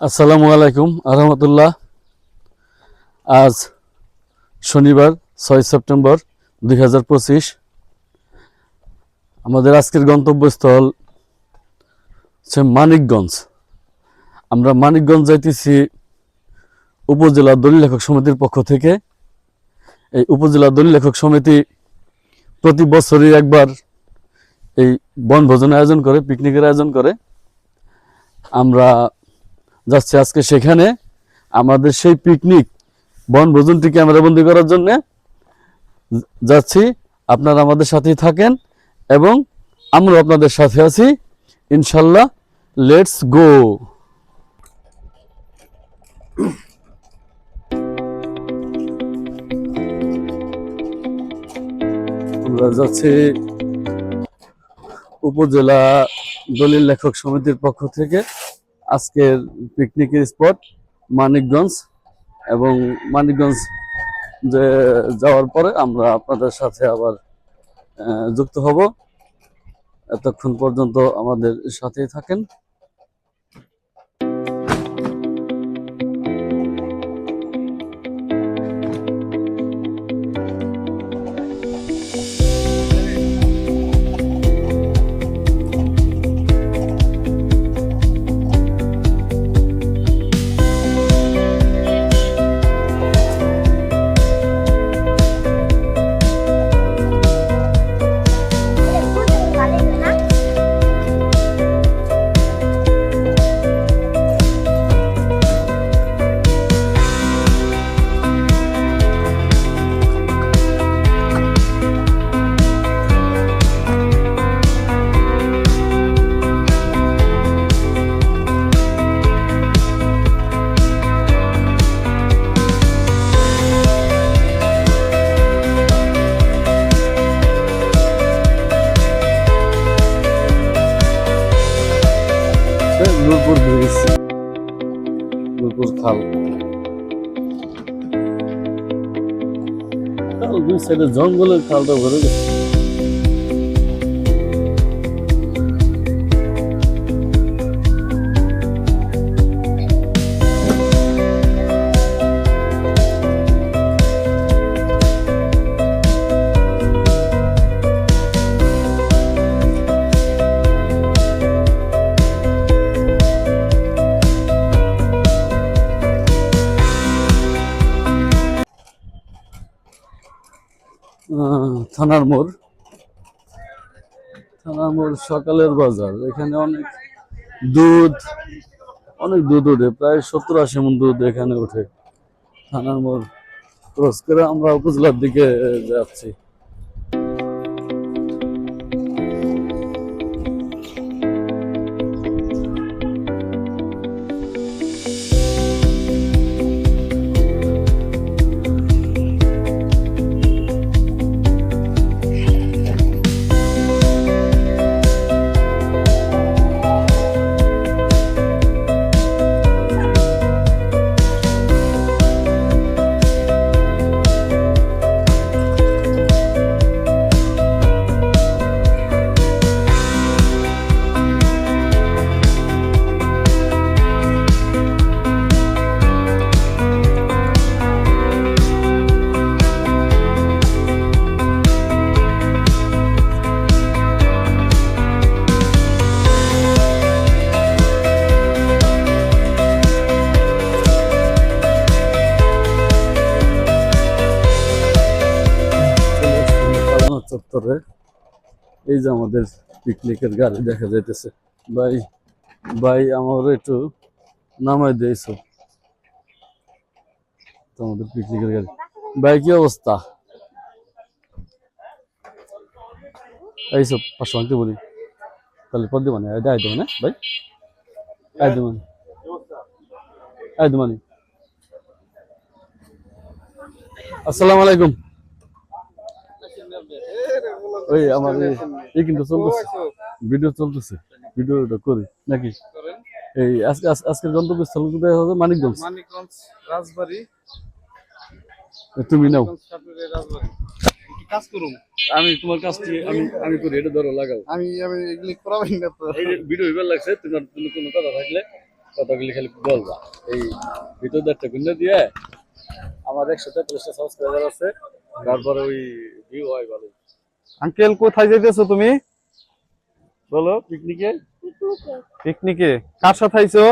আসসালামু আলাইকুম আরহামতুল্লাহ। আজ শনিবার 6 সেপ্টেম্বর 2025। আমাদের আজকের গন্তব্যস্থল হচ্ছে মানিকগঞ্জ। আমরা মানিকগঞ্জ যাইতেছি উপজেলা দলিল লেখক সমিতির পক্ষ থেকে। এই উপজেলা দলিল লেখক সমিতি প্রতি বছরই একবার এই বনভোজন আয়োজন করে, পিকনিকের আয়োজন করে। আমরা যাচ্ছি আজকে সেখানে। আমাদের সেই পিকনিক বনভোজনটি ক্যামেরাবন্দি করার জন্য যাচ্ছি। আপনারা আমাদের সাথেই থাকেন এবং আমরা আপনাদের সাথে আছি ইনশাল্লাহ। Let's go. আমরা যাচ্ছি উপজেলা দলিল লেখক সমিতির পক্ষ থেকে। আজকের পিকনিকের স্পট মানিকগঞ্জ, এবং মানিকগঞ্জ যে যাওয়ার পরে আমরা আপনাদের সাথে আবার যুক্ত হব। এতক্ষণ পর্যন্ত আমাদের সাথেই থাকেন। নূরপুর ব্রিজ, নূরপুর খাল। দুই সাইডে জঙ্গলের খালটা ভরে গেছে। থানার মোড়, থানার মোড় সকালের বাজার। এখানে অনেক দুধ ওঠে, প্রায় 70-80 মণ দুধ এখানে ওঠে। থানার মোড় ক্রস করে আমরা উপজেলার দিকে যাচ্ছি। চত্বরে এই যে আমাদের পিকনিকের গাড়ি দেখা যাইতেছে। ভাই ভাই আমার একটু নামাই দিয়েছো তো আমাদের পিকনিকের গাড়ি। ভাই কি অবস্থা? এইসব 500 আনতে বলি তাহলে পদ দিবানি এটা আই দেবো না ভাই, আই দেবানি, আই দেবানি। আসসালামু আলাইকুম। ওই আমার এই কিন্তু চলতেছে, ভিডিও চলতেছে, ভিডিওটা করি নাকি? এই আজকের গন্তব্যস্থল কোথায় হবে? মানিকগঞ্জ, মানিকগঞ্জ রাজবাড়ী। তুমি নাও, কাজ করুম। আমি তোমার কাজটি আমি করি, এটা ধরো লাগাও। আমি এগুলি করাবেন না তো। এই ভিডিও হইবার লাগছে, তোমার কোনো কথা থাকলে কথাগুলি খালি বলবা এই ভিতর একটা গুন্ডা দিয়ে আমার 143টা সাবস্ক্রাইবার আছে, তারপরে ওই ভিউ হয় ভালো। আঙ্কেল কোথায় যাইতেছো তুমি? বলো। পিকনিকে? পিকনিকে কার সাথে আইছো?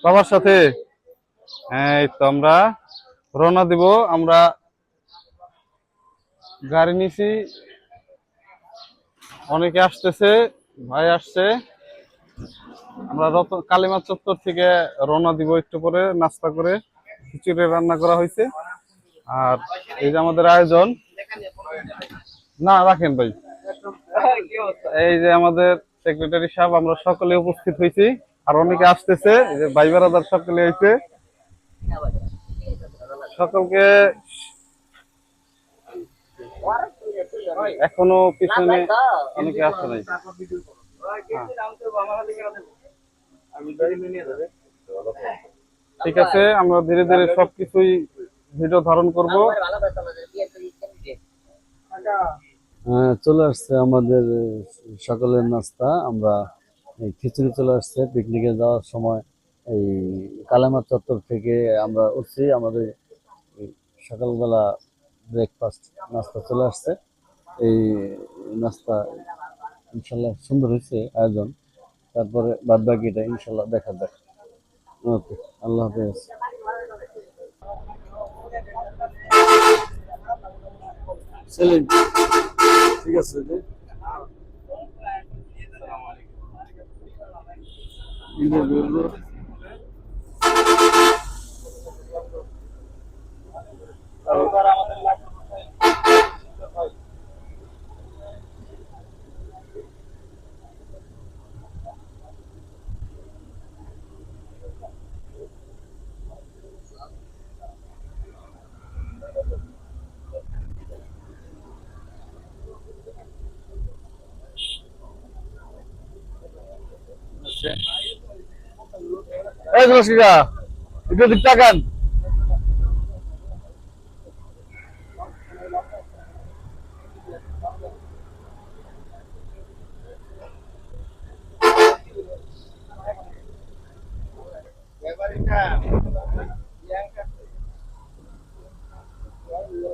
বাবার সাথে। হ্যাঁ, এই তো আমরা রওনা দিব। আমরা গাড়ি নিছি, অনেকে আসতেছে, ভাই আসছে। আমরা কালীমা চত্বর থেকে রওনা দিব একটু পরে, নাস্তা করে খিচুড়ি রান্না করা হয়েছে। আর এই যে আমাদের আয়োজন, না রাখেন ভাই, এই যে আমাদের সেক্রেটারি সাহেব, আমরা সকলে উপস্থিত হয়েছি। আর অনেকে আসতেছে, এই যে ভাই বেড়াদার সকলে হয়েছে। সকলকে এখনো পিছনে অনেকে আসে নাই। ঠিক আছে, আমরা ধীরে ধীরে সবকিছুই ভিডিও ধারণ করব। চলে আসছে আমাদের সকালের নাস্তা। আমরা এই খিচুড়ি চলে আসছে। পিকনিকে যাওয়ার সময় এই কালেমার চত্বর থেকে আমরা উঠছি। আমাদের এই সকালবেলা ব্রেকফাস্ট নাস্তা চলে আসছে। এই নাস্তা ইনশাল্লাহ সুন্দর হয়েছে আয়োজন। তারপরে বাদ বাকিটা ইনশাল্লাহ দেখা যাক। ওকে, আল্লাহ হাফেজ। সেলিম, ঠিক আছে যে ইন্টারভিউ এই রসিকা একটু দিক তাকান।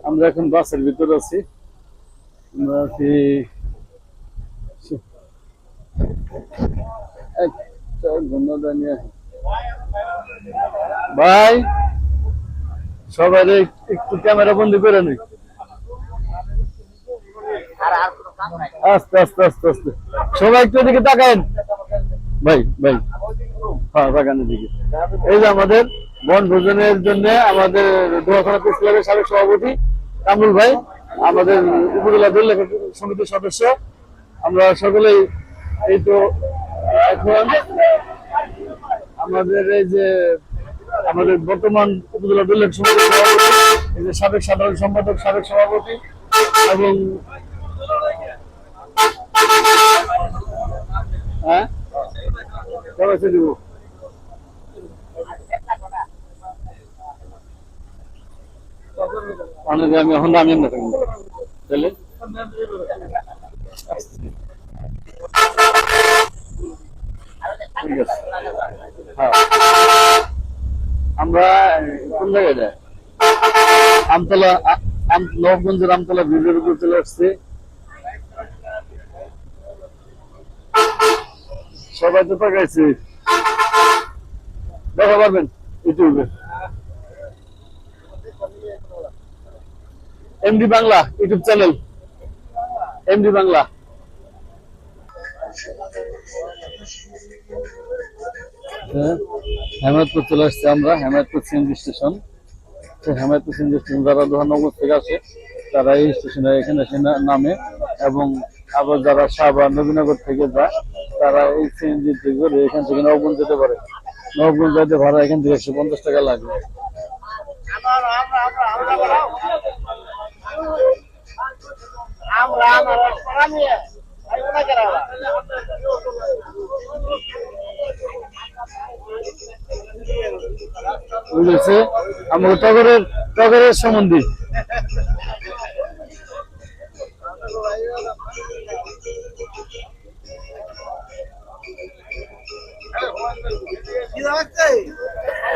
আমরা এখন বাসের ভিতরে আছি। আমরা আছি একটা ঘূর্ণাদা নিয়ে। ভাই সবাই একটু ক্যামেরা বন্দি করে নি। আস্তে আস্তে আস্তে আস্তে সবাই একটু এদিকে তাকান। ভাই ভাই, হ্যাঁ বাগানের দিকে। এই যে আমাদের বনভোজনের জন্য আমাদের দোয়াখানা প্রেস ক্লাবের সাবেক সভাপতি কামরুল ভাই, আমাদের উপজেলা দল লেখক সমিতির সদস্য। আমরা সকলেই এই তো এখন আমাদের এই যে আমাদের বর্তমান উপজেলা দল লেখক সমিতির সভাপতি, এই যে সাবেক সাধারণ সম্পাদক, সাবেক সভাপতি এবং হ্যাঁ সবাইকে দিব। আমি এখন আমি না তাহলে ঠিক আছে। হ্যাঁ, আমরা কোন জায়গায় যাই? আমতলা, নবগঞ্জের আমতলা ব্রিজের উপর চলে আসছে। সবাই তো তাকাইছে, দেখা পারবেন ইউটিউবে। MD Bangla YouTube channel, MD Bangla. Hemayetpur চলে আসছে আমরা, Hemayetpur CNG station. Hemayetpur CNG station যারা দোহানগর থেকে আসে তারা এই স্টেশনে এখানে এসে নামে, এবং আবার যারা শাহবাগ নবীনগর থেকে যায় তারা এই সিএনজি করে এখান থেকে নবগঞ্জ যেতে পারে। নবগঞ্জ যাইতে ভাড়া এখান থেকে 150 টাকা লাগবে। বুঝেছে আমাকে টগরের সম্বন্ধে।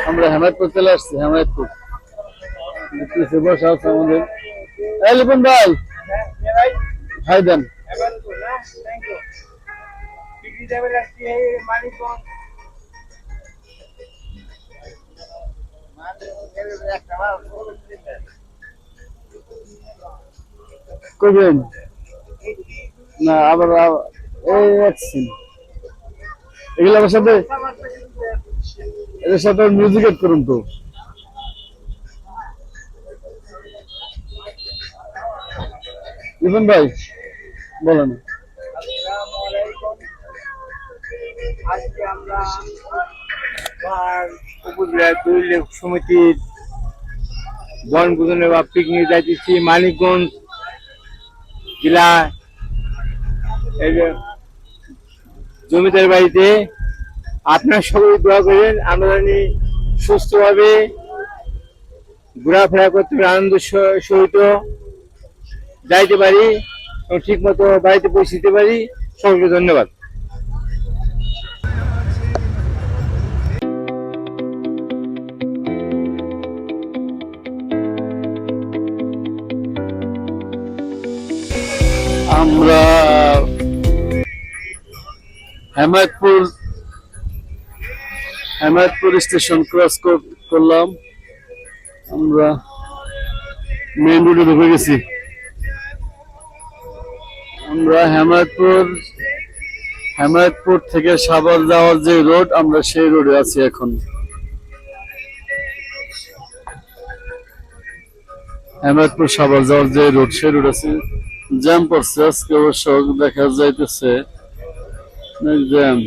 আমরা হেমায়তপুর চলে আসছি, হেমায়তপুর দেখতেছি বসা আছে আমাদের। এই লিপন ভাই, ভাই দেন। কইবেন না আবার এই একদিন এগুলো আমার সাথে, এদের সাথে মিউজিক এড করুন তো। লিপন ভাই বলেন। আজকে আমরা উপজেলা দলিল সমিতির বনভোজনে বা পিকনিক যাইতেছি মানিকগঞ্জ জেলা এই যে জমিদার বাড়িতে। আপনার সবাই দোয়া করেন আমরা জানি সুস্থভাবে ঘোরাফেরা করতে আনন্দ সহিত যাইতে পারি এবং ঠিক মতো বাড়িতে পৌঁছতে পারি। সকলকে ধন্যবাদ। আমরা হেমায়তপুর স্টেশন ক্রস করলাম, আমরা মেইন রোডে ঢুকে গেছি। আমরা হেমায়তপুর থেকে সাভার যাওয়ার যে রোড, আমরা সেই রোডে আছি এখন। হেমায়তপুর সাভার যাওয়ার যে রোড, সেই রোড আছে। জ্যাম পড়ছে আজকে, অবশ্য দেখা যাইতেছে জ্যাম।